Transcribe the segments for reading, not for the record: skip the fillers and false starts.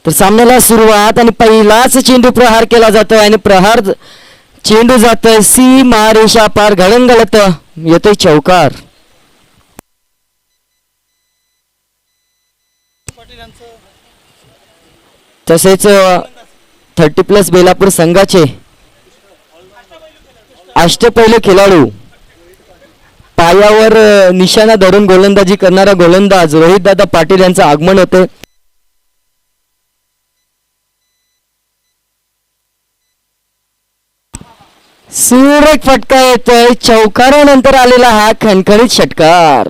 तर सामन्याला सुरुवात आणि पहिलाच चेंडू प्रहार केला जातोय आणि प्रहार चेंडू जातोय सीमा रेषा पार घळंगळत येतोय चौकार. तसेच 30+ बेलापूर संघाचे अष्टपैलू खेळाडू पायावर निशाणा धरून गोलंदाजी करणारा गोलंदाज रोहितदादा पाटील यांचं आगमन होते. सुरेख फटका येतोय चौकारानंतर आलेला हा खणखणीत षटकार.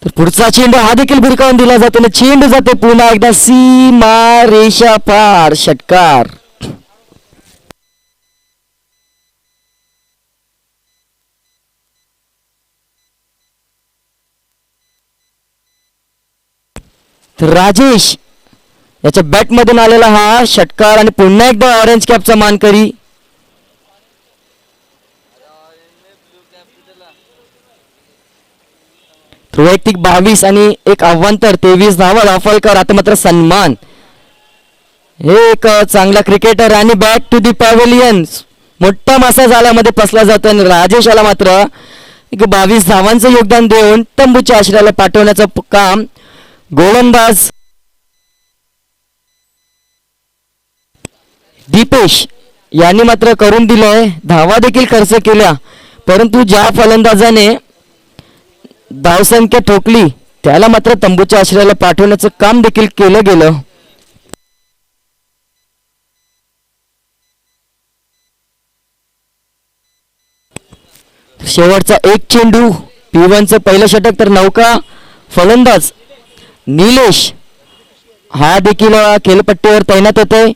तर पुढचा चेंडू हा देखील भिरकावून दिला जातो आणि चेंडू जाते पुन्हा एकदा सीमा रेषा पार षटकार. तर राजेश याच्या बॅट मधून आलेला हा षटकार आणि पुन्हा एकदा ऑरेंज कॅपचा मानकरी. वैयक्तिक 22 आणि एक आव्हांतर 23 धावा दाफलकर. आता मात्र सन्मान. हे एक चांगला क्रिकेटर आणि बॅक टू दी पॅव्हेलियन मोठा मासा जाळ्यामध्ये फसला जातो आणि राजेशाला मात्र एक 22 धावांचं योगदान देऊन तंबूच्या आश्रयाला पाठवण्याचं काम गोलंदाज दीपेश यांनी मात्र करून दिलंय. धावा देखील खर्च केल्या परंतु ज्या फलंदाजाने धावसंख्या ठोकली त्याला मात्र तंबूच्या आश्रयाला पाठवण्याचं काम देखील केलं गेलं. शेवटचा एक चेंडू P1चं पहिलं षटक. तर नौका फलंदाज निलेश हा देखील खेळपट्टीवर तैनात होतोय.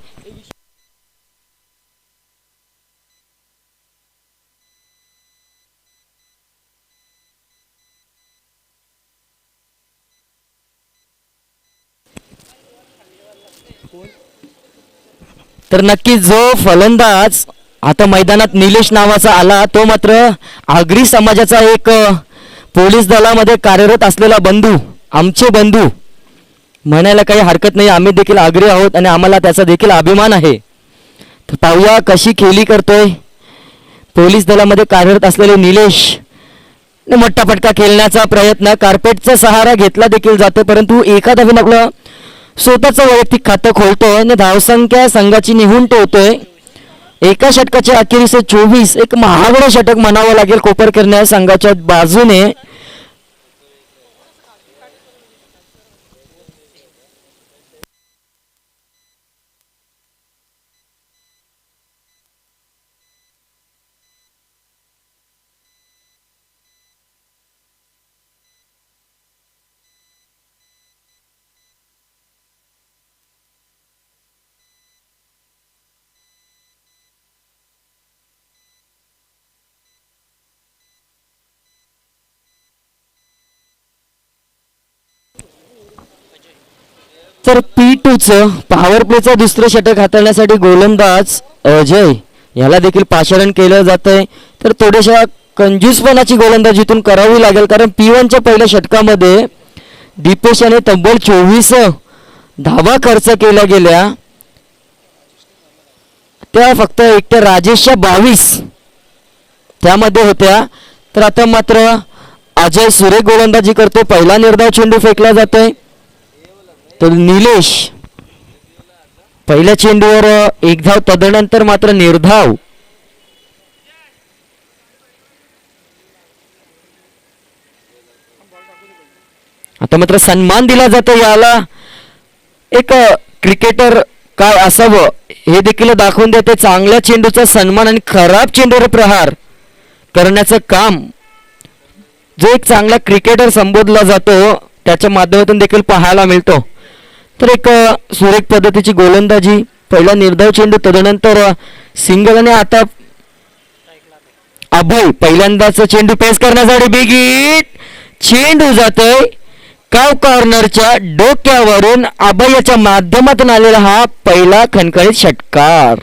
तर नक्की जो फलंदाज आता मैदानात निलेश नावाचा आला तो मात्र आगरी समाजाचा एक पोलीस दलामध्ये कार्यरत असलेला बंधू, आमचे बंधू म्हणायला काही हरकत नाही. आम्ही देखील आगरी आहोत आणि आम्हाला त्याचा देखील अभिमान आहे. तर पाहूया कशी खेळी करतोय पोलीस दलामध्ये कार्यरत असलेले निलेश. मोठा फटका खेळण्याचा प्रयत्न, कार्पेटचा सहारा घेतला देखील जातो परंतु एका धावेनं आपलं स्वतःचं वैयक्तिक खातं खोलतोय आणि धावसंख्या संघाची निहून ठेवतोय. एका षटकाच्या अखेरीस 24 एक महागडं षटक म्हणावं लागेल कोपरकरण्या संघाच्या बाजूने. तर P2चं पॉवर प्लेचं दुसरं षटक हाताळण्यासाठी गोलंदाज अजय याला देखील पाचारण केलं जातंय. तर थोड्याशा कंजूसपणाची गोलंदाजीतून करावी लागेल कारण P1च्या पहिल्या षटकामध्ये दीपेश याने तब्बल 24 धावा खर्च केल्या गेल्या. त्या फक्त एकट्या राजेशच्या 22 त्यामध्ये होत्या. तर आता मात्र अजय सुरेख गोलंदाजी करतो. पहिला निर्धाव चेंडू फेकला जातोय. तर निलेश पहिल्या चेंडूवर एक धाव, तदनंतर मात्र निर्धाव. आता मात्र सन्मान दिला जातो याला. एक क्रिकेटर काय असावं हे देखील दाखवून देते. चांगल्या चेंडूचा सन्मान आणि खराब चेंडूवर प्रहार करण्याचं काम जो एक चांगला क्रिकेटर संबोधला जातो त्याच्या माध्यमातून देखील पाहायला मिळतो. तर एक सुरेख पद्धतीची गोलंदाजी, पहिला निर्धाव चेंडू, तदनंतर सिंगल. आणि आता अभय पहिल्यांदाच चेंडू पेस करण्यासाठी बिग हिट. चेंडू जातोय काव कॉर्नरच्या डोक्यावरून. अभयच्या माध्यमातून आलेला हा पहिला खणखणीत षटकार.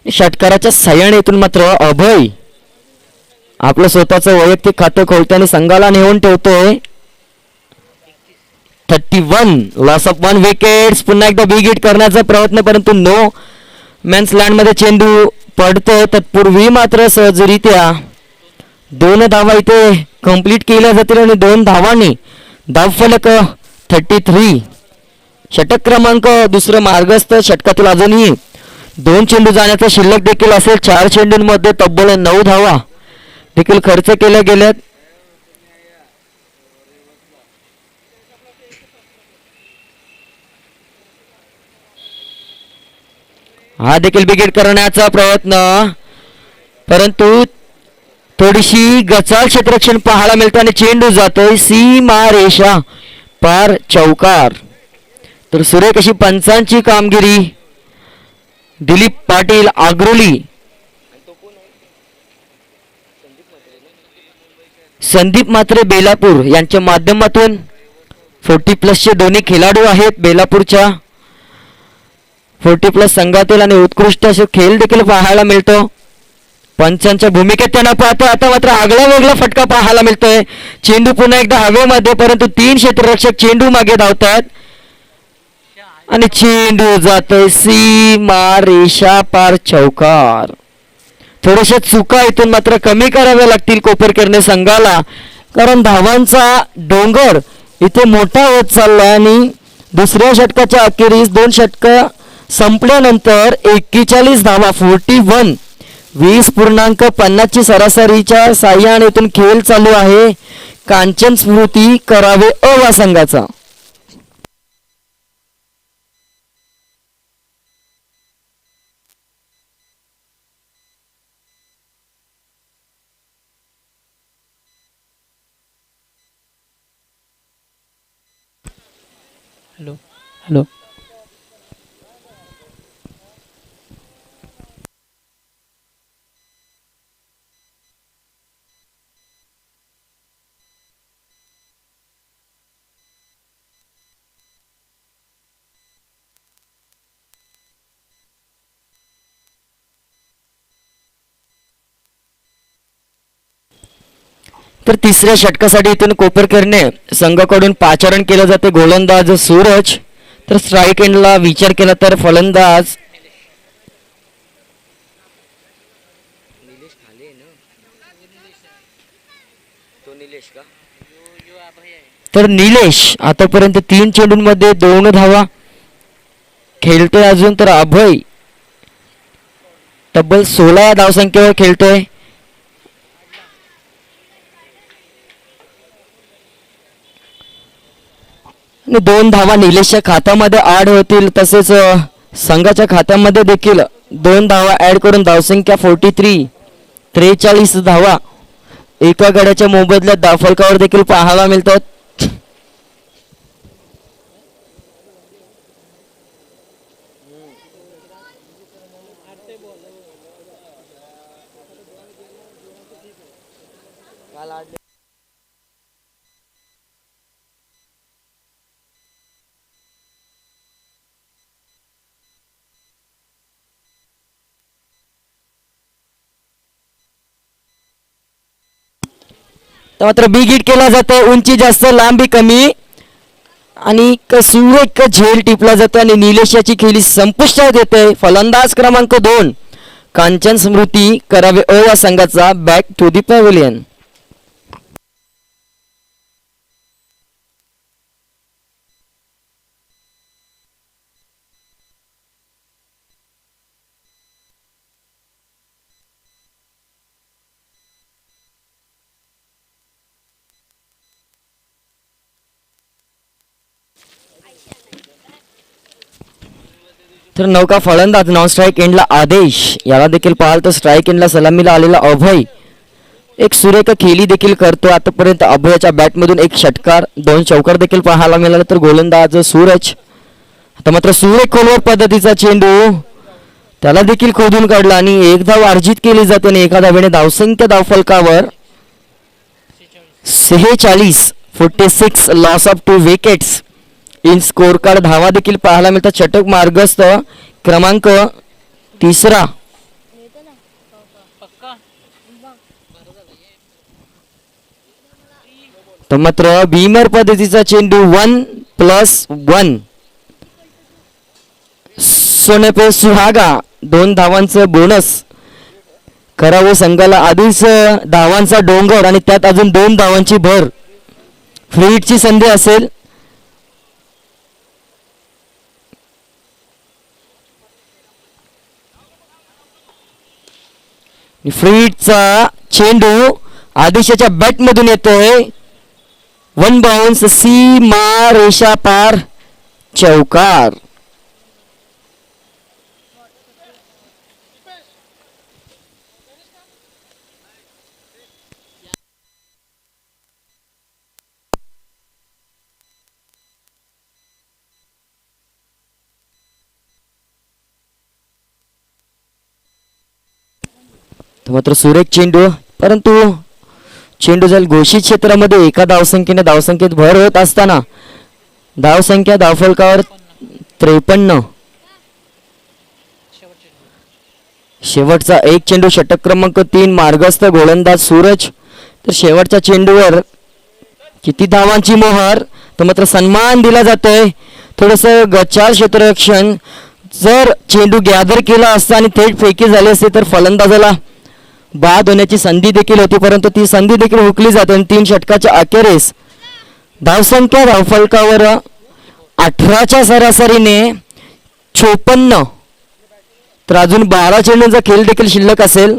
षटकाराच्या सहाय्याने मात्र अभय आपलं स्वतःचं वैयक्तिक खातं खोलतो आणि संघाला नेऊन ठेवतोय 31. Loss of 1 wickets. पुन्हा एकदा बिग हिट करण्याचा प्रयत्न, परंतु नो मॅन्स लँड मध्ये चेंडू पडतोय. तत्पूर्वी मात्र सहजरित्या 2 धावा इथे कंप्लीट केल्या जातील आणि 2 धावांनी धावफलक 33. षटक क्रमांक दुसरं मार्गस्थ. षटकातील अजूनही 2 चेंडू जाण्याचा शिल्लक देखील असेल. 4 चेंडूंमध्ये तब्बल 9 धावा देखील खर्च केल्या गेल्यात. हा देखील बिग हिट करण्याचा प्रयत्न, परंतु थोडीशी गचाळ क्षेत्ररक्षण पाहायला मिळतं आणि चेंडू जातोय सीमा रेषा पार चौकार. तर सुरेख अशी पंचांची कामगिरी दिलीप पाटील आग्रोली, संदीप म्हात्रे बेलापूर यांच्या माध्यमातून 40+ चे दोन्ही खेळाडू आहेत बेलापूरच्या 40+ संघातील आणि उत्कृष्ट असे खेळ देखील पाहायला मिळतो. पंचांच्या भूमिकेत त्यांना पाहतो. आता मात्र आगळा वेगळा फटका पाहायला मिळतोय. चेंडू पुन्हा एकदा हवेमध्ये, परंतु 3 क्षेत्ररक्षक चेंडू मागे धावतात आणि चेंडू जातोय सीमा रेषा पार चौकार. थोड्याशा चुका इथून मात्र कमी कराव्या लागतील कोपरकर्णे संघाला, कारण धावांचा डोंगर इथे मोठा होत चाललाय. आणि दुसऱ्या षटकाच्या अखेरीस 2 षटकं संपल्यानंतर 41 धावा 41 20.50 ची सरासरीच्या साह्याने इथून खेळ चालू आहे कांचन स्मृती करावे अ संघाचा. Hello hello. तर तिसऱ्या षटकासाठी इथून कोपरकर्णे संघाकडून पाचारण केलं जाते. गोलंदाज सूरज, तर स्ट्राईक एंडला विचार केला तर फलंदाज तर निलेश आतापर्यंत 3 चेंडूंमध्ये 2 धावा खेळतोय अजून. तर अभय तब्बल 16 धावसंख्येवर खेळतोय. आणि 2 धावा निलेशच्या खात्यामध्ये ऍड होतील, तसेच संघाच्या खात्यामध्ये देखील 2 धावा ऍड करून धावसंख्या 43 43 धावा एका गड्याच्या मोबदल्यात धावफलकावर देखील पाहायला मिळतात. तर मात्र बिग हिट केला जातो, उंची जास्त लांबी कमी आणि सुरेख झेल टिपला जातो आणि निलेश याची खेळी संपुष्टात येते. फलंदाज क्रमांक 2 कांचन स्मृती करावे या संघाचा बॅक टू दी पॅव्हिलियन. तर नौका फलंदाज नॉन स्ट्राईक एंडला आदेश, याला देखील पाहाल तर स्ट्राईक एंडला सलामीला आलेला अभय एक सुरेख खेळी देखील करतो. आतापर्यंत अभयाच्या बॅटमधून एक षटकार, 2 चौकार देखील पाहायला मिळाला. तर गोलंदाज सूरज, आता मात्र सुरेख खोलवर पद्धतीचा चेंडू त्याला देखील खोदून काढला आणि एक धाव अर्जित केली जाते आणि एका धावेने धावसंख्या धावफलकावर 46 loss of 2 wickets in score card. धावा देखील पाहायला मिळतात. षटक मार्गस्थ क्रमांक 3. तर मात्र भीमर पद्धतीचा चेंडू 1+1 सोने पे सुहागा, 2 धावांचं बोनस करावं संघाला. आधीच धावांचा डोंगर आणि त्यात अजून 2 धावांची भर. फ्री हिटची संधी असेल. फ्री हिटचा चेंडू आदेशाच्या बॅट मधून येतोय. 1 बाउन्स, सीमा रेषा पार, चौकार. मात्र सुरेख चेंडू, परंतु चेंडू जाईल घोषित क्षेत्रामध्ये. एका धावसंख्येत भर होत असताना धावसंख्या धावफलकावर 53. शेवटचा एक चेंडू षटक क्रमांक 3 मार्गस्थ गोलंदाज सूरज. तर शेवटच्या चेंडूवर किती धावांची मोहर, तर मात्र सन्मान दिला जातोय. थोडस गच्चाळ क्षेत्ररक्षण, जर चेंडू गॅदर केला असता आणि थेट फेकी झाली असते तर फलंदाजाला बाद होण्याची संधी देखील होती, परंतु ती संधी देखील हुकली जाते आणि 3 षटकाच्या अखेरीस धावसंख्या धावफलकावर 18च्या सरासरीने 54. तर अजून 12 चेंडूंचा खेळ देखील शिल्लक असेल.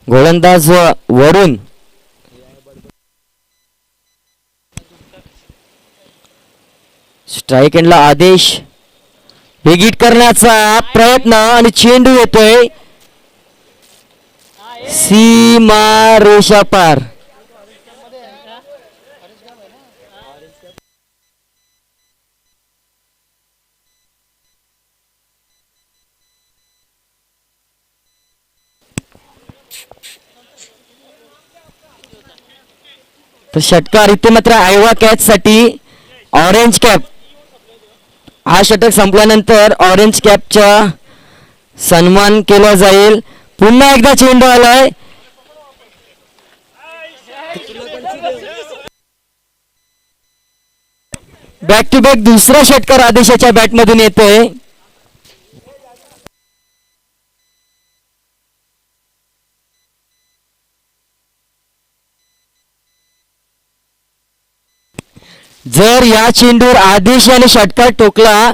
गोलंदाज वरुण, स्ट्राईक एंडला आदेश, हिट करण्याचा प्रयत्न आणि चेंडू येतोय सीमा रेषा पार. तर षटकार इथे मात्र आयवा कॅच साठी ऑरेंज कॅप. हा षटक संपल्यानंतर ऑरेंज कॅपचा सन्मान केला जाईल. पुन्हा एकदा चेंडू आलाय. बॅक टू बॅक दुसरा षटकार आदेशाच्या बॅटमधून येतोय. जर या चेंडूवर आदेश याने षटकार टोकला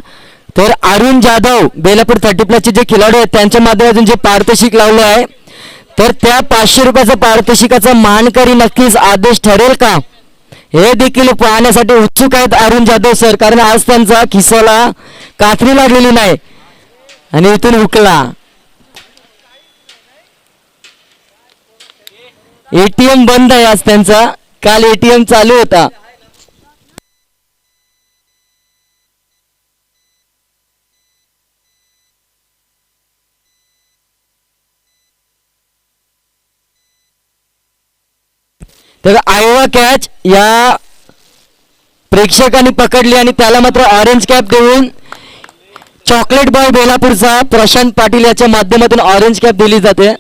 तर अरुण जाधव बेलापूर 30+ जे खिलाडू आहेत त्यांच्या माध्यमातून जे पारितोषिक लावलं आहे, तर त्या 500 रुपयाचं पारितोषिकाचा मानकरी नक्कीच आदेश ठरेल का, हे देखील पाहण्यासाठी उत्सुक आहेत अरुण जाधव सर. कारण आज त्यांचा खिसाला कात्री लागलेली नाही आणि इथून हुकला. एटीएम बंद आहे आज त्यांचा, काल एटीएम चालू होता. तर आयोवा कॅच या प्रेक्षकांनी पकडली आणि त्याला मात्र ऑरेंज कॅप देऊन चॉकलेट बॉय बेलापूरचा प्रशांत पाटील याच्या माध्यमातून ऑरेंज कॅप दिली जाते.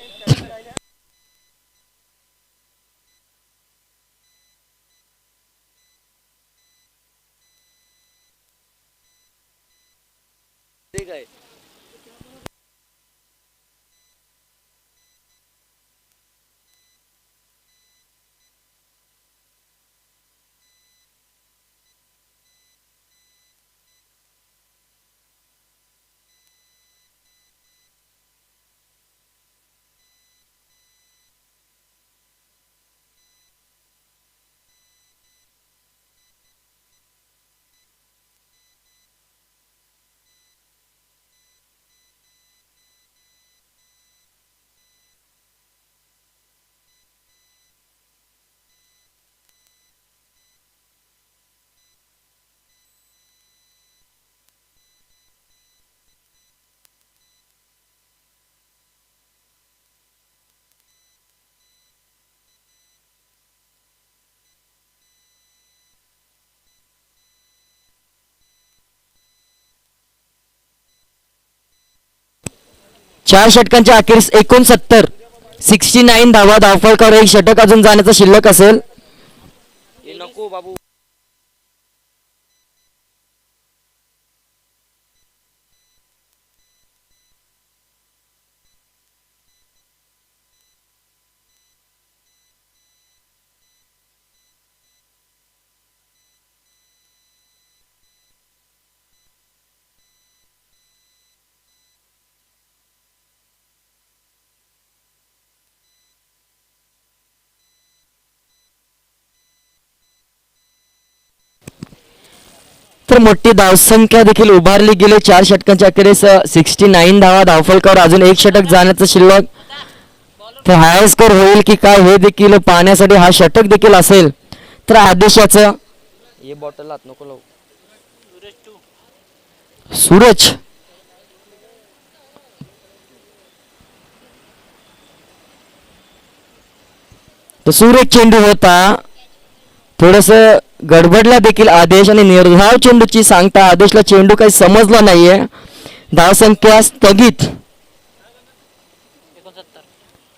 चार षटकांच्या अखेरीस 69 धावा धावफलकावर एक षटक अजून जाण्याचा शिल्लक असेल. नको बाबू. तर मोठी धावसंख्या देखील उभारली गेली. चार षटकांच्या अखेरीस 69 धावा धावफलकावर अजून एक षटक जाण्याचं शिल्लक. तर हाय स्कोर होईल की काय हे देखील पाहण्यासाठी हा षटक देखील असेल. तर आदेशाचं हे बॉटल हात नको लावू. सूरज तो सूरज चेंडू होता. थोडस गडबडला देखील आदेश आणि निर्धाव चेंडूची सांगता आदेशला चेंडू काही समजला नाहीये. धावसंख्या स्थगित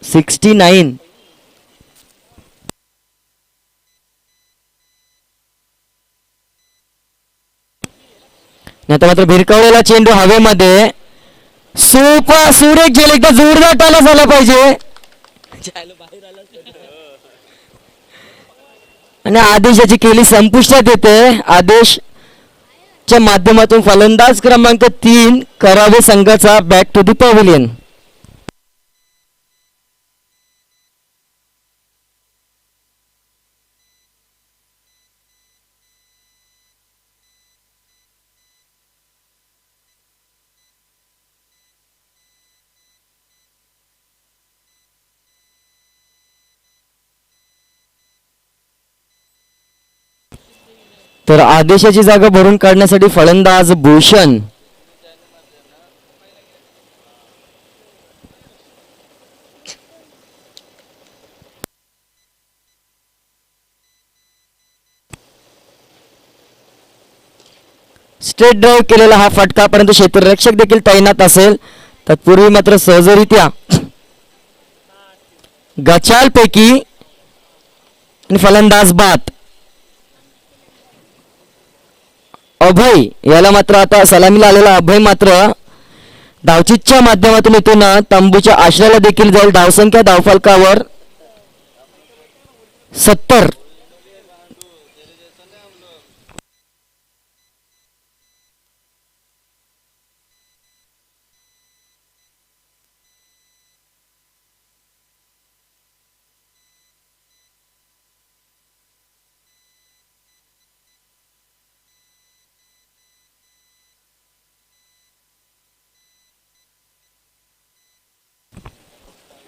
69. नाही तर मात्र भिरकवलेला चेंडू हवेमध्ये. सुपर सूरज झेल एकदा जोरदार टाला झाला पाहिजे आणि आदेशाची केली संपुष्टात येते. आदेशच्या माध्यमातून फलंदाज क्रमांक 3 करावे संघाचा बॅक टू द पॅव्हिलियन. तर आदेशाची जागा भरून काढण्यासाठी फलंदाज भूषण. स्ट्रेट ड्राईव्ह केलेला हा फटका, परंतु क्षेत्ररक्षक देखील तैनात असेल. तत्पूर्वी मात्र सहजरित्या गचालपैकी आणि फलंदाज बाद अभय याला मात्र आता सलामीला आलेला अभय मात्र धावचीच्या माध्यमातून इथून तंबूच्या आश्रयाला देखील जाईल. धावसंख्या धावफलकावर 70.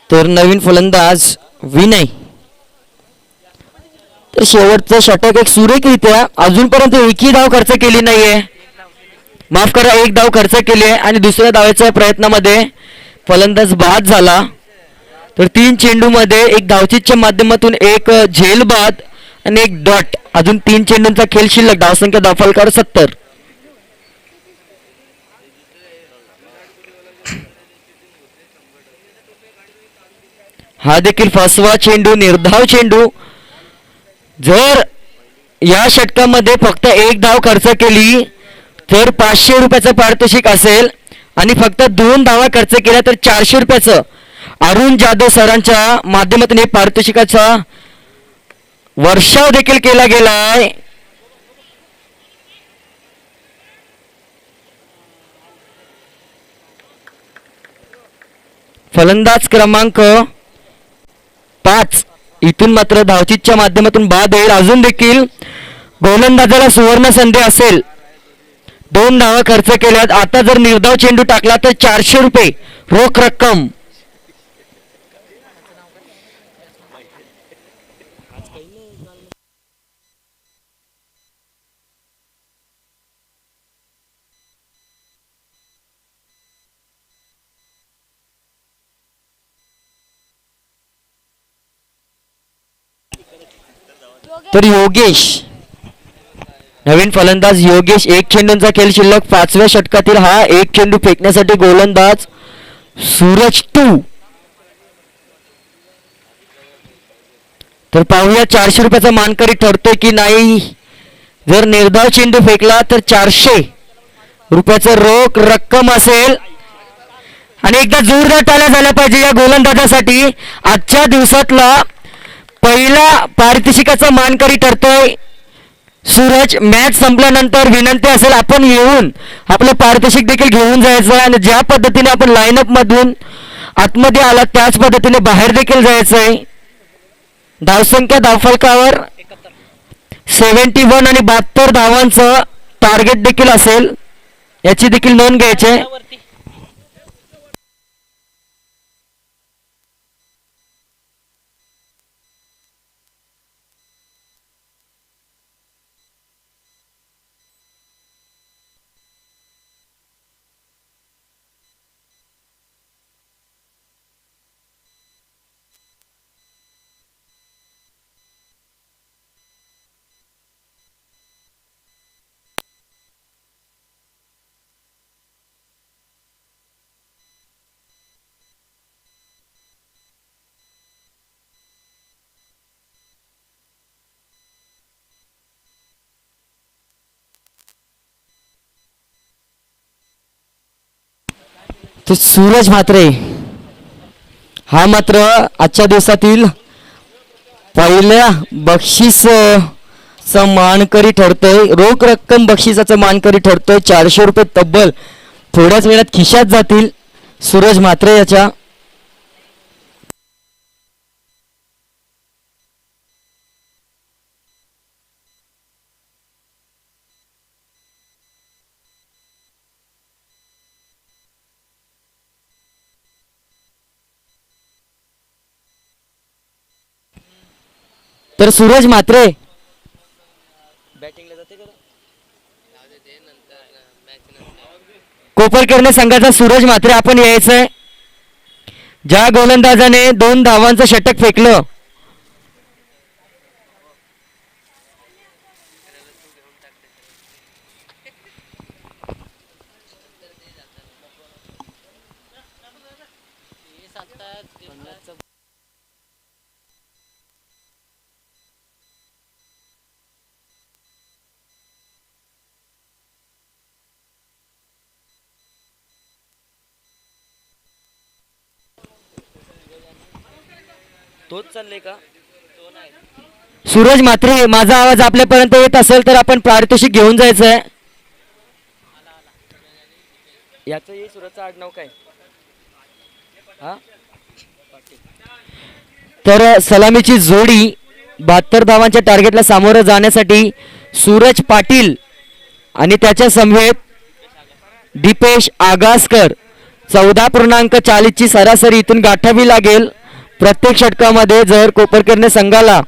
तर नवीन फलंदाज विनय. तर शेवटचं षटक एक सुरेखरित्या अजूनपर्यंत एकही धाव खर्च केली नाहीये. माफ करा, एक धाव खर्च केली आहे आणि दुसऱ्या धावेच्या प्रयत्नामध्ये फलंदाज बाद झाला. तर 3 चेंडूमध्ये एक धावचीच्या माध्यमातून एक झेल बाद आणि एक डॉट. अजून 3 चेंडूंचा खेळ शिल्लक. धावसंख्या धावफलकावर 70. हा देखील फसवा चेंडू, निर्धाव चेंडू. जर या षटकामध्ये फक्त एक धाव खर्च केली तर 500 रुपयाचं पारितोषिक असेल आणि फक्त 2 धावा खर्च केल्या तर 400 रुपयाचं अरुण जाधव सरांच्या माध्यमातून हे पारितोषिकाचा वर्षाव देखील केला गेला आहे. फलंदाज क्रमांक 5 इथून मात्र धावचीच्या माध्यमातून बाद होईल. अजून देखील गोलंदाजाला सुवर्ण संधी असेल. 2 धावा खर्च केल्यात. आता जर निर्धाव चेंडू टाकला तर 400 रुपये रोख रक्कम. तर योगेश, नवीन फलंदाज योगेश. 1 चेंडूंचा खेळ शिल्लक. 5व्या षटकातील हा एक चेंडू फेकण्यासाठी गोलंदाज सूरज 2. तर पाहूया 400 रुपयाचा मानकरी ठरतोय की नाही. जर निर्धाव चेंडू फेकला तर 400 रुपयाचं रोख रक्कम असेल. आणि एकदा जोरदार टाळ्या झाल्या पाहिजे या गोलंदाजासाठी. आजच्या दिवसातला पहिला पारितोषिकाचा मानकरी ठरतोय सूरज. मॅच संपल्यानंतर विनंती असेल आपण येऊन आपलं पारितोषिक देखील घेऊन जायचं आहे आणि ज्या पद्धतीने आपण लाईनअप मधून आतमध्ये आला त्याच पद्धतीने बाहेर देखील जायचं आहे. धावसंख्या धावफलकावर 71 आणि 72 धावांचं टार्गेट देखील असेल, याची देखील नोंद घ्यायची आहे. तर सूरज म्हात्रे हा मात्र आजच्या दिवसातील पहिल्या बक्षीस मानकरी ठरतोय. रोख रक्कम बक्षिसाचं मानकरी ठरतोय. 400 रुपये तब्बल थोड्याच वेळात खिशात जातील सूरज म्हात्रे याच्या. तर सूरज म्हात्रे बॅटिंगला जाते का? कोपरकर्णे संघाचा सूरज म्हात्रे आपण यायचंय. ज्या गोलंदाजाने 2 धावांचं षटक फेकलं तोच चालले का? सूरज म्हात्रे, माझा आवाज आपल्यापर्यंत येत असेल तर आपण पारितोषिक घेऊन जायचं आहे. याचं हे सूरजचं आडनाव काय? हा तर सलामीची जोडी 72 धावांच्या टार्गेटला सामोरं जाण्यासाठी सूरज पाटील आणि त्याच्या समवेत दीपेश आगासकर 14.40 ची सरासरी इथून गाठावी लागेल. प्रत्येक षटकामध्ये जर कोपरकरने संघाला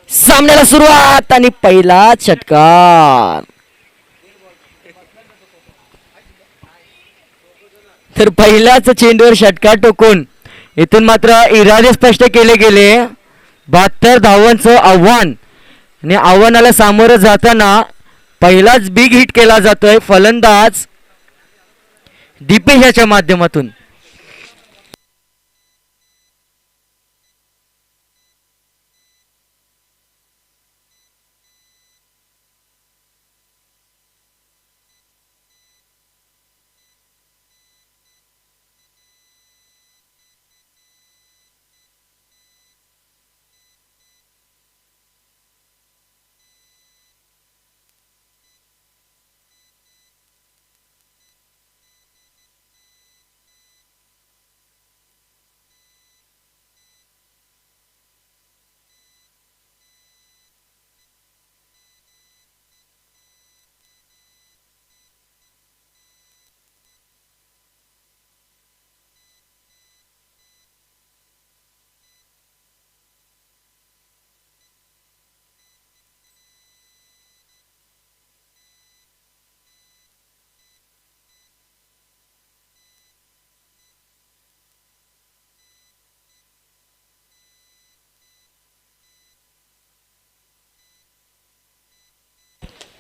सामन्याला सुरुवात आणि पहिला षटकार. तर पहिल्याच चेंडूवर षटकार टोकून इथून मात्र इरादे स्पष्ट केले गेले. 72 धावांचं आव्हान आणि आव्हानाला सामोरं जाताना पहिलाच बिग हिट केला जातोय फलंदाज दीपेश याच्या माध्यमातून.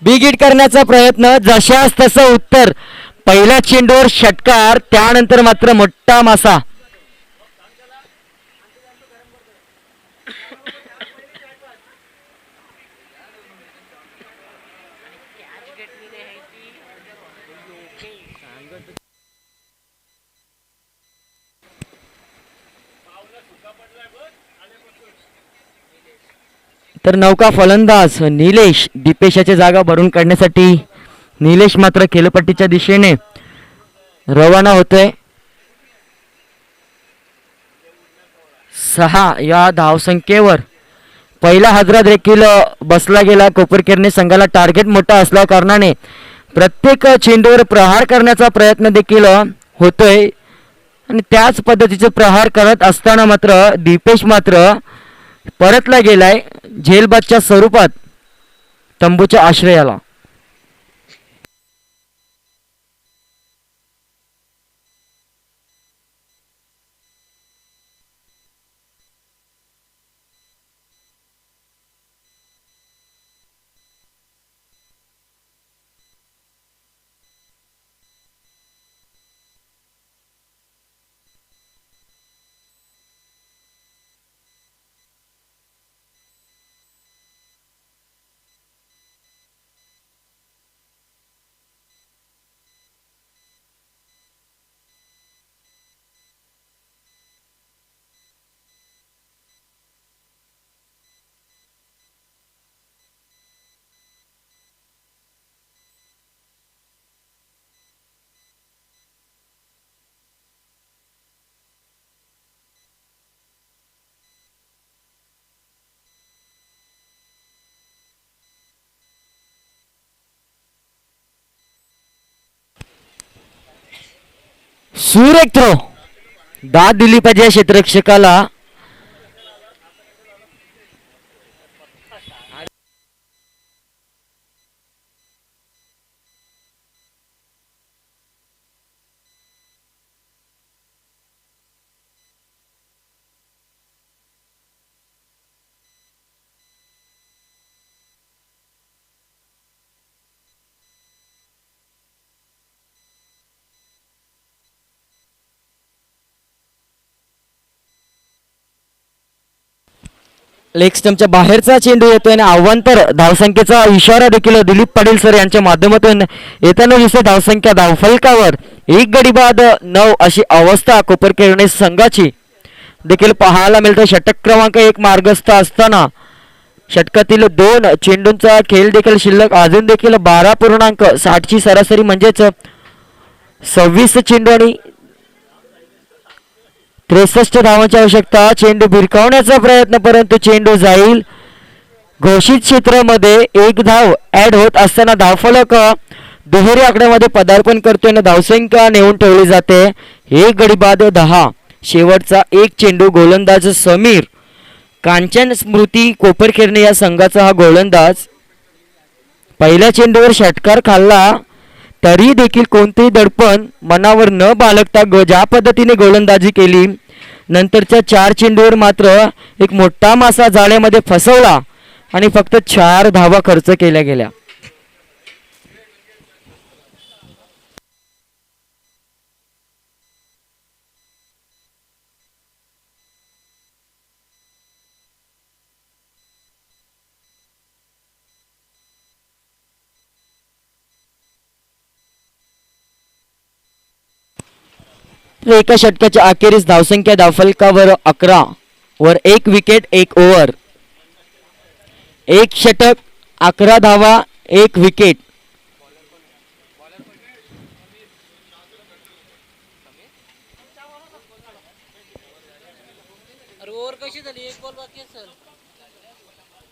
बिग हिट करण्याचा प्रयत्न, जशास तसं उत्तर. पहिल्या चेंडूवर षटकार, त्यानंतर मात्र मोठा मासा. तर नौका फलंदाज निलेश दीपेशाची जागा भरून काढण्यासाठी निलेश मात्र खेळपट्टीच्या दिशेने रवाना होतोय. 6 या धावसंख्येवर पहिला हादरा देखील बसला गेला. कोपरकेरने संघाला टार्गेट मोठा असल्या कारणाने प्रत्येक चेंडूवर प्रहार करण्याचा प्रयत्न देखील होतोय आणि त्याच पद्धतीचे प्रहार करत असताना मात्र दीपेश मात्र परतला गेलाय झेलबादच्या स्वरूपात तंबूच्या आश्रयाला. सुरेख थ्रो, दाद दिली पाहिजे या क्षेत्ररक्षकाला. लेग स्टंपच्या बाहेरचा चेंडू येतोय आणि अवांतर धावसंख्येचा इशारा देखील दिलीप पाटील सर यांच्या माध्यमातून येताना दिसते. धावसंख्या धावफलकावर एक गडी बाद 9 अशी अवस्था कोपरखैरणे संघाची देखील पाहायला मिळते. षटक क्रमांक 1 मार्गस्थ असताना षटकातील 2 चेंडूंचा खेळ देखील शिल्लक अजून देखील 12.60 ची सरासरी म्हणजेच 26 चेंडू आणि 63 धावांची आवश्यकता. चेंडू भिरकावण्याचा प्रयत्न परंतु चेंडू जाईल घोषित क्षेत्रामध्ये. एक धाव ऍड होत असताना धावफलक दुहेरी आकड्यामध्ये पदार्पण करतोय आणि धावसंख्या नेऊन ठेवली जाते. एक गडी बाद 10. शेवटचा एक चेंडू गोलंदाज समीर कांचन स्मृती कोपरखैरणे या संघाचा हा गोलंदाज. पहिल्या चेंडूवर षटकार खाल्ला तरी देखील कोणतेही दडपण मनावर न बाळगता ज्या पद्धतीने गोलंदाजी केली. नंतरच्या 4 चेंडूवर मात्र एक मोठा मासा जाळ्यामध्ये फसवला आणि फक्त 4 धावा खर्च केल्या गेल्या. एका षटकाच्या अखेरीस धावसंख्या धावफलकावर 11 वर 1 विकेट 1 ओव्हर. 1 षटक 11 धावा 1 विकेट.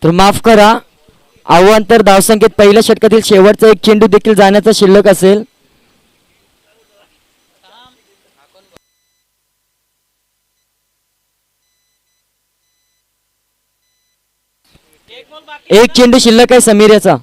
तर माफ करा, अवांतर धावसंख्येत पहिल्या षटकातील शेवटचा एक चेंडू देखील जाण्याचा शिल्लक असेल. एक चेंडू शिल्लक आहे समीर याचा.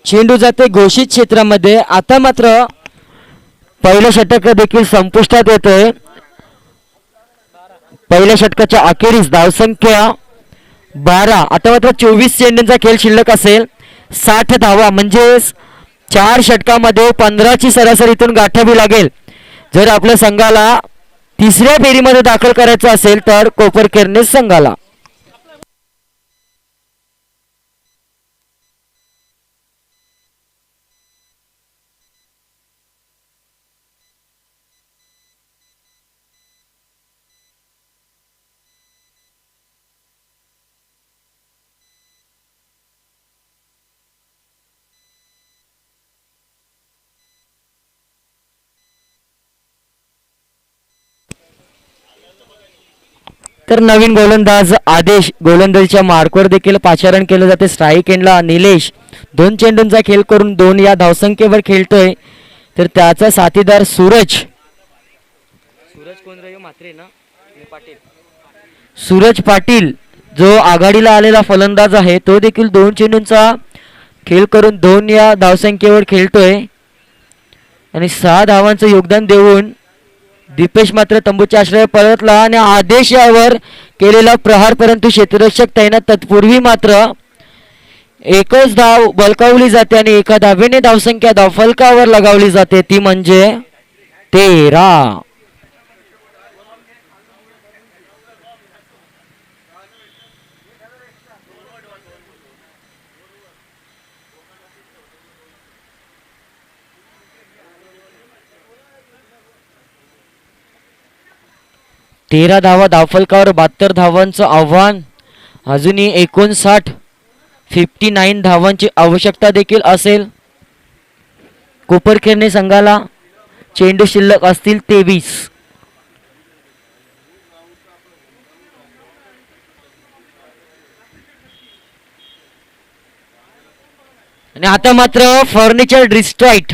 चेंडू जाते घोषित क्षेत्रामध्ये. आता मात्र पहिलं षटक देखील संपुष्टात येतोय. पहिल्या षटकाच्या अखेरीस धावसंख्या 12. आता मात्र 24 चेंडूंचा खेळ शिल्लक असेल. 60 धावा म्हणजेच 4 षटकामध्ये 15 ची सरासरीतून गाठावी लागेल जर आपल्या संघाला तिसऱ्या फेरीमध्ये दाखल करायचं असेल तर कोपरखैरणे संघाला. तर नवीन गोलंदाज आदेश गोलंदाजीच्या मार्कवर देखील पाचारण केलं जाते. स्ट्राईक एंडला निलेश 2 चेंडूंचा खेळ करून 2 या धावसंख्येवर खेळतोय. तर त्याचा साथीदार सूरज पाटील जो आघाडीला आलेला फलंदाज आहे तो देखील 2 चेंडूंचा खेळ करून 2 या धावसंख्येवर खेळतोय आणि 6 धावांचं योगदान देऊन दीपेश मात्र तंबूच्या आश्रय परतला आणि आदेश यावर केलेला प्रहार परंतु क्षेत्ररक्षक तैनात तत्पूर्वी मात्र एकच धाव बलकावली जाते आणि एका धावेने धावसंख्या धावफलकावर लगावली जाते ती म्हणजे 13. तेरा धावा धावफलकावर 72 धावांचं आव्हान. अजूनही 59 धावांची आवश्यकता देखील असेल कोपरखैरणे संघाला. चेंडू शिल्लक असतील 23. आणि आता मात्र फर्निचर डिस्ट्रॉइट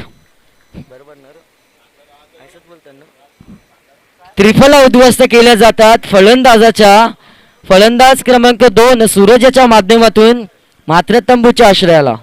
त्रिफला उद्ध्वस्त केल्या जातात फलंदाज क्रमांक 2 सूरजच्या माध्यमातून मात्र तंबूच्या आश्रयाला.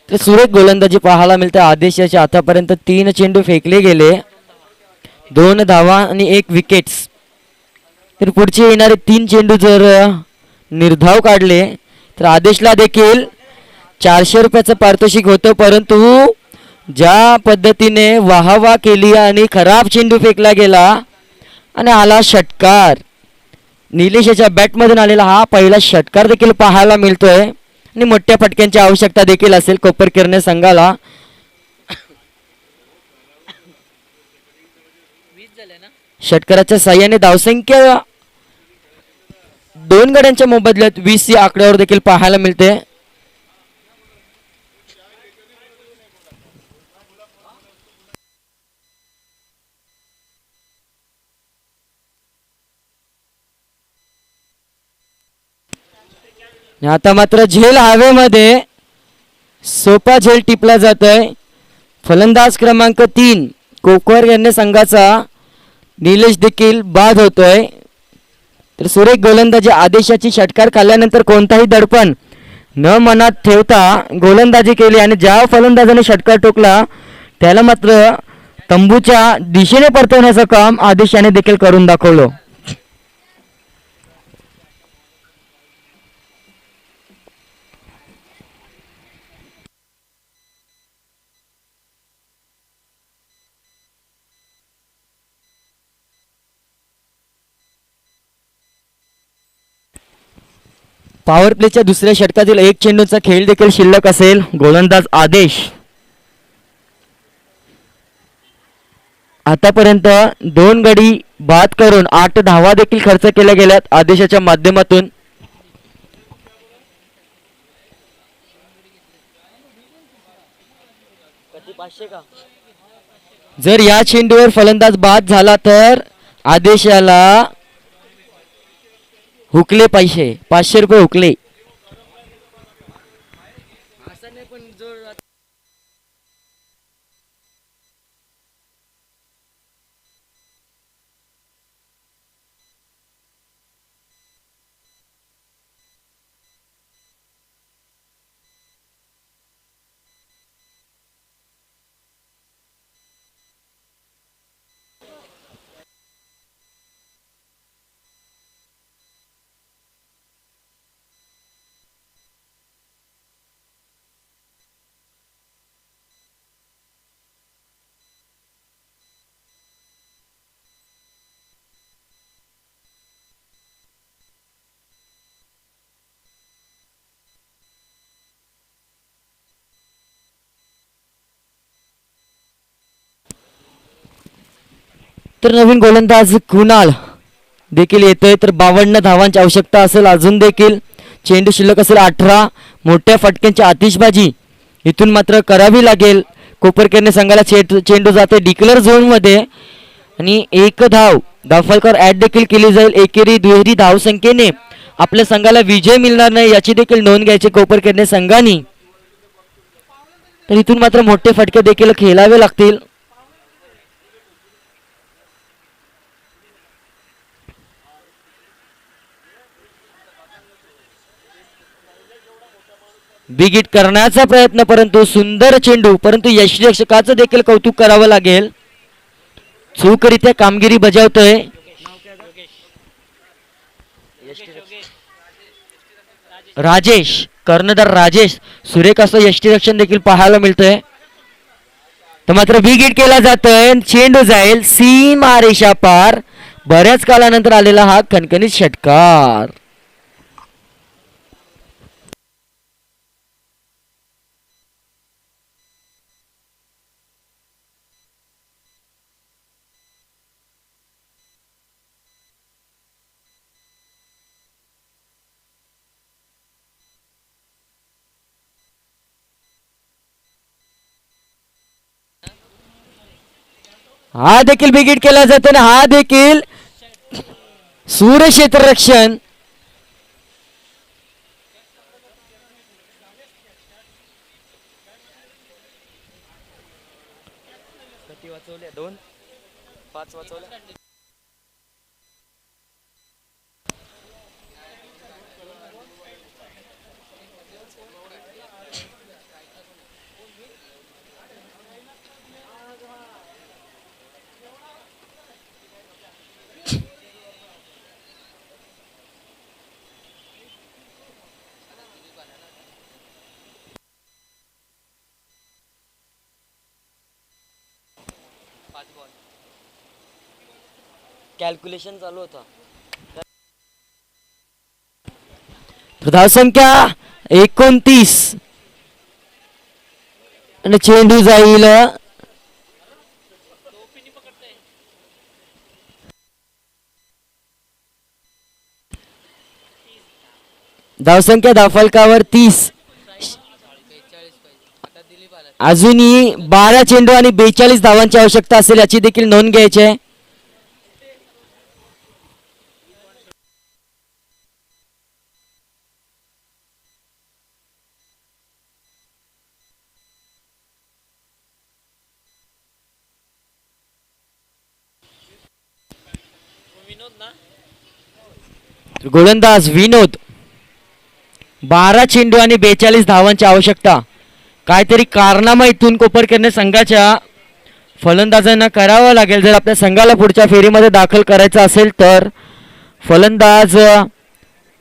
तर सुरेख गोलंदाजी पाहायला मिळते. आदेशाचे आतापर्यंत 3 चेंडू फेकले गेले, 2 धावा आणि 1 विकेट्स. तर पुढचे येणारे 3 चेंडू जर निर्धाव काढले तर आदेशला देखील 400 रुपयाचं पारितोषिक होतं. परंतु ज्या पद्धतीने वाहवा केली आणि खराब चेंडू फेकला गेला आणि आला षटकार, निलेशच्या बॅटमधून आलेला हा पहिला षटकार देखील पाहायला मिळतोय आणि मोठ्या फटक्यांची आवश्यकता देखील असेल कोपरकिरणे संघाला. षटकाराच्या साह्याने धावसंख्या 2 गड्यांच्या मोबदल्यात 20 या आकड्यावर देखील पाहायला मिळते. आता मात्र झेल हवेमध्ये सोपा झेल टिपला जात आहे. फलंदाज क्रमांक 3 कोपरकिरणे संघाचा निलेश देखील बाद होतोय. तर सुरेख गोलंदाजी आदेशाची षटकार खाल्ल्यानंतर कोणताही दडपण न मनात ठेवता गोलंदाजी केली आणि ज्या फलंदाजाने षटकार टोकला त्याला मात्र तंबूच्या दिशेने परतवण्याचं काम आदेशाने देखील करून दाखवलं. पॉवर प्लेच्या दुसऱ्या षटकातील 1 चेंडूचा खेळ देखील शिल्लक असेल. गोलंदाज आदेश आतापर्यंत 2 गडी बाद करून 8 धावा देखील खर्च केल्या गेल्यात आदेशाच्या माध्यमातून. जर या चेंडूवर फलंदाज बाद झाला तर आदेशाला हुकले पैसे 500 रुपये हुकले. तर नवीन गोलंदाज कुणाल देखील येतोय. तर 52 धावांची आवश्यकता असेल. अजून देखील चेंडू शिल्लक असेल 18. मोठ्या फटक्यांची आतिषबाजी इथून मात्र करावी लागेल कोपरखेरणे संघाला चेंडू जाते डिक्लेअर झोन मध्ये आणि एक धाव दाफलकर ऍड देखील केली जाईल. एकेरी दुहेरी धाव संख्येने आपल्या संघाला विजय मिळणार नाही याची देखील नोंद घ्यायची कोपरखेरणे संघाने. तर इथून मात्र मोठे फटके देखील खेळावे लागतील. बिग हिट करण्याचा प्रयत्न परंतु सुंदर चेंडू परंतु यष्टिरक्षकाचं देखील कौतुक करावं लागेल. चूकरित्या कामगिरी बजावतोय. राजेश कर्णधार राजेश सुरेख असं यष्टिरक्षण देखील पाहायला मिळतंय. तर मात्र बिग हिट केला जातोय. चेंडू जाईल सीमा रेषा पार. बऱ्याच काळानंतर आलेला हा खणखणीत षटकार. हा देखील बिग हिट केला जातो आणि हा देखील सूर्य क्षेत्ररक्षण. दोन 5 वाचवल्या. कॅल्क्युलेशन चालू होता. धावसंख्या 29 आणि चेंडू जाईल धावसंख्या दाफलकावर 30. अजूनही 12 चेंडू आणि 42 धावांची आवश्यकता असेल याची देखील नोंद घ्यायची आहे. गोलंदाज विनोद 12 चेंडू आणि 42 धावांची आवश्यकता. काहीतरी कारनामा इथून कोपरखेरणे संघाच्या फलंदाजांना करावं लागेल जर आपल्या संघाला पुढच्या फेरीमध्ये दाखल करायचं असेल तर. फलंदाज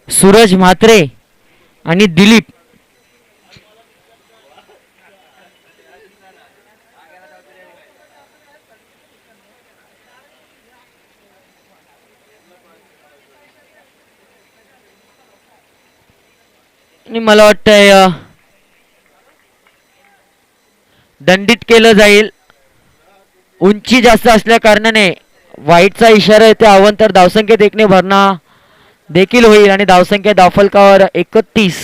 सूरज म्हात्रे आणि दिलीप आणि मला वाटतंय दंडित केलं जाईल. उंची जास्त असल्या कारणाने वाईटचा इशारा येते. अवंतर धावसंख्येत एकने भरणा देखील होईल आणि धावसंख्या दाफलकावर 31.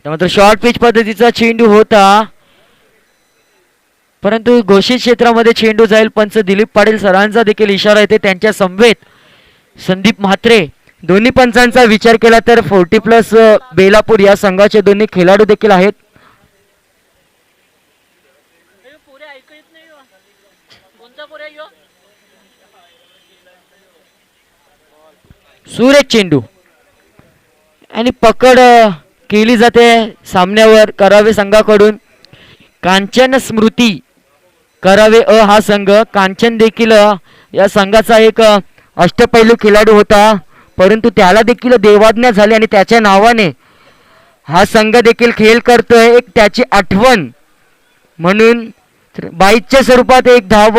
त्यानंतर शॉर्ट पिच पद्धतीचा चेंडू होता परंतु घोषित क्षेत्रामध्ये चेंडू जाईल. पंच दिलीप पाटील सरांचा देखील इशारा येते. त्यांच्या समवेत संदीप म्हात्रे दोन्ही पंचांचा विचार केला तर 40+ बेलापूर या संघाचे दोन्ही खेळाडू देखील आहेत. सुरेश चेंडू आणि पकड केली जाते सामन्यावर करावे संघाकडून. कांचन स्मृती करावे हा संघ. कांचन देखील या संघाचा एक अष्टपैलू खेळाडू होता परंतु त्याला देखील देवाज्ञा झाली आणि त्याच्या नावाने हा संघ देखील खेळ करतोय. एक त्याची आठवण म्हणून 22च्या स्वरूपात एक धाव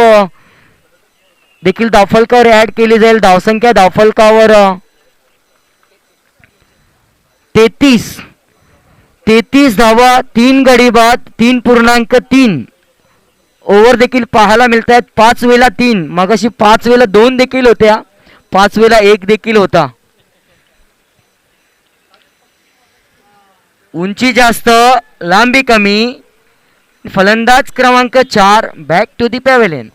देखील दाफलकावर ऍड केली जाईल. धावसंख्या दाफलकावर 33 धावा 3 गडी बाद 3.3 ओव्हर देखील पाहायला मिळत आहेत. 5 वेळा 3 मगाशी 5 वेळा 2 देखील होत्या 5 वेळा 1 देखील होता. उंची जास्त लांबी कमी, फलंदाज क्रमांक 4 बॅक टू दी पॅव्हेलियन.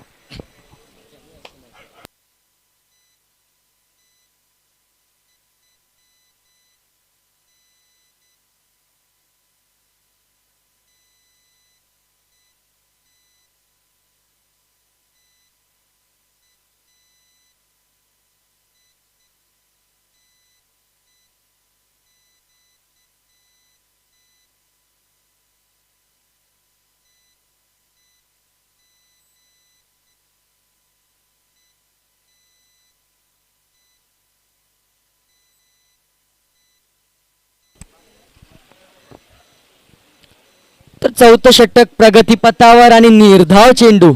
तर चौथं षटक प्रगतीपथावर आणि निर्धाव चेंडू.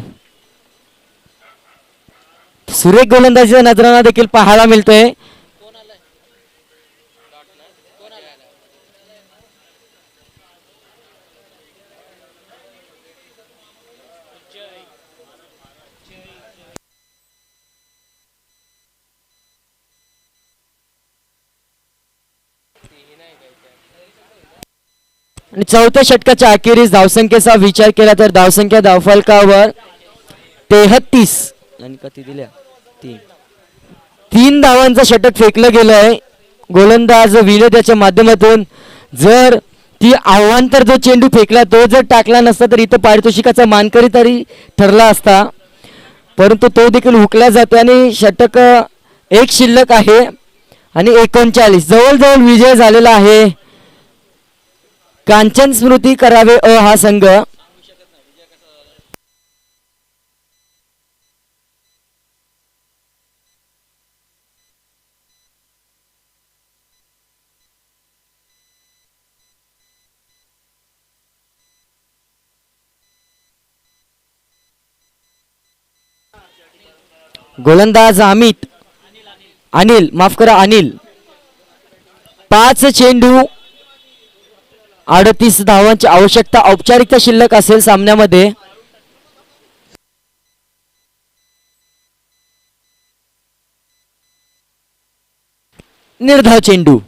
सुरेख गोलंदाजीचा नजराणा देखील पाहायला मिळतोय. आणि चौथ्या षटकाच्या अखेरीस धावसंख्येचा विचार केला तर धावसंख्या धावफलकावर 33 आणि किती दिल्या 3 धावांचं षटक फेकलं गेलं आहे. गोलंदाज विले त्याच्या माध्यमातून जर ती आव्हांतर जो चेंडू फेकला तो जर टाकला नसता तर इथं पारितोषिकाचा मानकरी तरी ठरला असता, परंतु तो देखील हुकला जातो आणि षटक एक शिल्लक आहे आणि 39 जवळजवळ विजय झालेला आहे कांचन स्मृती करावे हा संघ. गोलंदाज अनिल माफ करा अनिल 5 चेंडू 38 धावांची आवश्यकता. औपचारिकता शिल्लक असेल सामन्यामध्ये. निर्धाव चेंडू.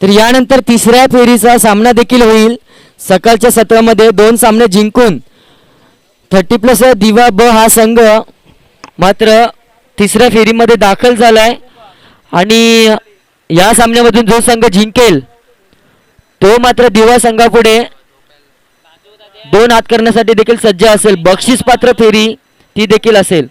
तर यानंतर तिसऱ्या फेरीचा सामना देखील होईल. सकाळच्या सत्रामध्ये 2 सामने जिंकून 30+ दिवा ब हा संघ मात्र तिसऱ्या फेरीमध्ये दाखल झालाय आणि या सामन्यामधून जो संघ जिंकेल तो मात्र दिवा संघापुढे 2 हात करण्यासाठी देखील सज्ज असेल. बक्षीस पात्र फेरी ती देखील असेल.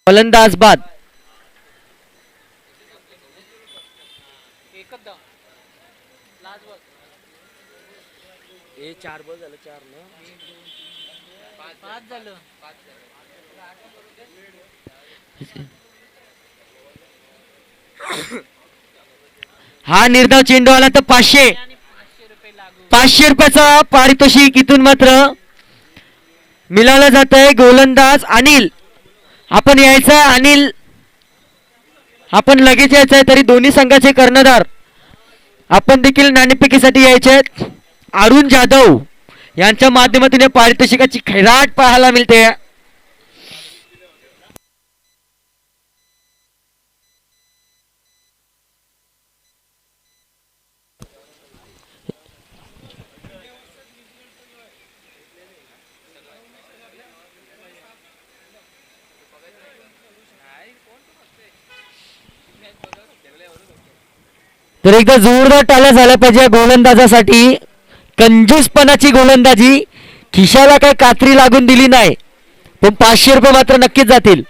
फलंदाज बाद. हा निर्धाव चेंडू आला तर 500 रुपयाचा पारितोषिक इथून मात्र मिळालं जात आहे. गोलंदाज अनिल आपण यायचं. अनिल आपण लगेच यायचं आहे. तरी दोन्ही संघाचे कर्णधार आपण देखील नाणेफेकीसाठी यायचे आहेत. अरुण जाधव यांच्या माध्यमातून या पारितोषिकाची खैराट पाहायला मिळते. तर एकदा जोरदार टाळ्या झाल्या पाहिजे गोलंदाजासाठी. कंजूसपणाची गोलंदाजी, खिशाला काही कात्री लागून दिली नाही, पण 500 रुपये मात्र नक्कीच जातील.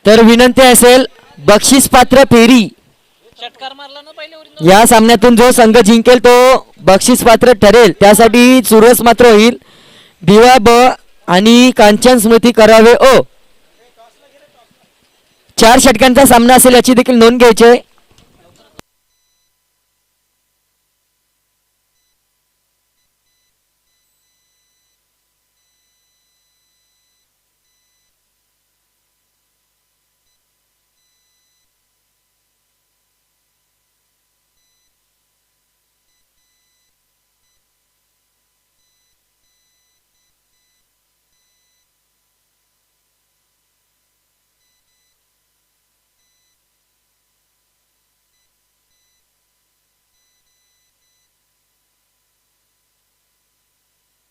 तर विनंती असेल बक्षीस पात्र फेरी, या सामन्यातून जो संघ जिंकेल तो बक्षीस पात्र ठरेल. त्यासाठी चुरस मात्र होईल. दिवा ब आणि कांचन स्मृती करावे ओ. 4 षटकांचा सामना असेल याची देखील नोंद घ्यायची आहे.